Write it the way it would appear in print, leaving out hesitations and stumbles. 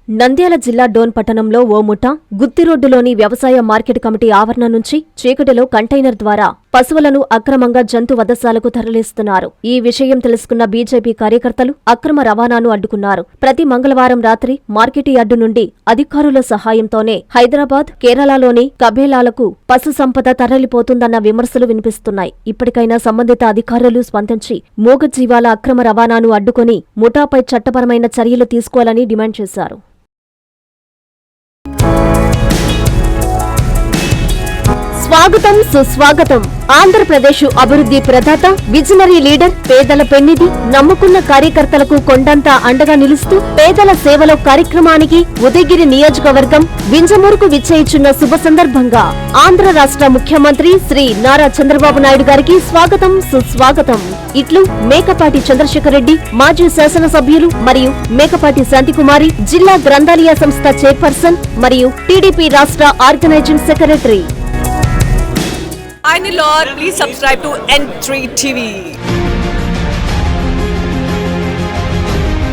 నంద్యాల జిల్లా డోన్ పట్టణంలో ఓ ముఠా గుత్తిరోడ్డులోని వ్యవసాయ మార్కెట్ కమిటీ ఆవరణ నుంచి చీకటిలో కంటైనర్ ద్వారా పశువులను అక్రమంగా జంతు వధశాలకు తరలిస్తున్నారు. ఈ విషయం తెలుసుకున్న బీజేపీ కార్యకర్తలు అక్రమ రవాణాను అడ్డుకున్నారు. ప్రతి మంగళవారం రాత్రి మార్కెట్ యార్డు నుండి అధికారుల సహాయంతోనే హైదరాబాద్, కేరళలోని కబేలాలకు పశు సంపద తరలిపోతుందన్న విమర్శలు వినిపిస్తున్నాయి. ఇప్పటికైనా సంబంధిత అధికారులు స్పందించి మూగజీవాల అక్రమ రవాణాను అడ్డుకుని ముఠాపై చట్టపరమైన చర్యలు తీసుకోవాలని డిమాండ్ చేశారు. స్వాగతం సుస్వాగతం. ఆంధ్రప్రదేశ్ అభివృద్ధి ప్రదాత, విజనరీ లీడర్, పేదల పెన్నిధి, నమ్ముకున్న కార్యకర్తలకు కొండంత అండగా నిలుస్తూ పేదల సేవలో కార్యక్రమానికి ఉదయగిరి నియోజకవర్గం వింజమూరుకు విచ్చేయిచున్న శుభ సందర్భంగా ఆంధ్ర రాష్ట్ర ముఖ్యమంత్రి శ్రీ నారా చంద్రబాబు నాయుడు గారికి స్వాగతం సుస్వాగతం. ఇట్లు మేకపాటి చంద్రశేఖర్ రెడ్డి, మాజీ శాసనసభ్యులు మరియు మేకపాటి శాంతికుమారి, జిల్లా గ్రంథాలయ సంస్థ చైర్పర్సన్ మరియు టీడీపీ రాష్ట్ర organising secretary. Lord, please subscribe to N3 TV.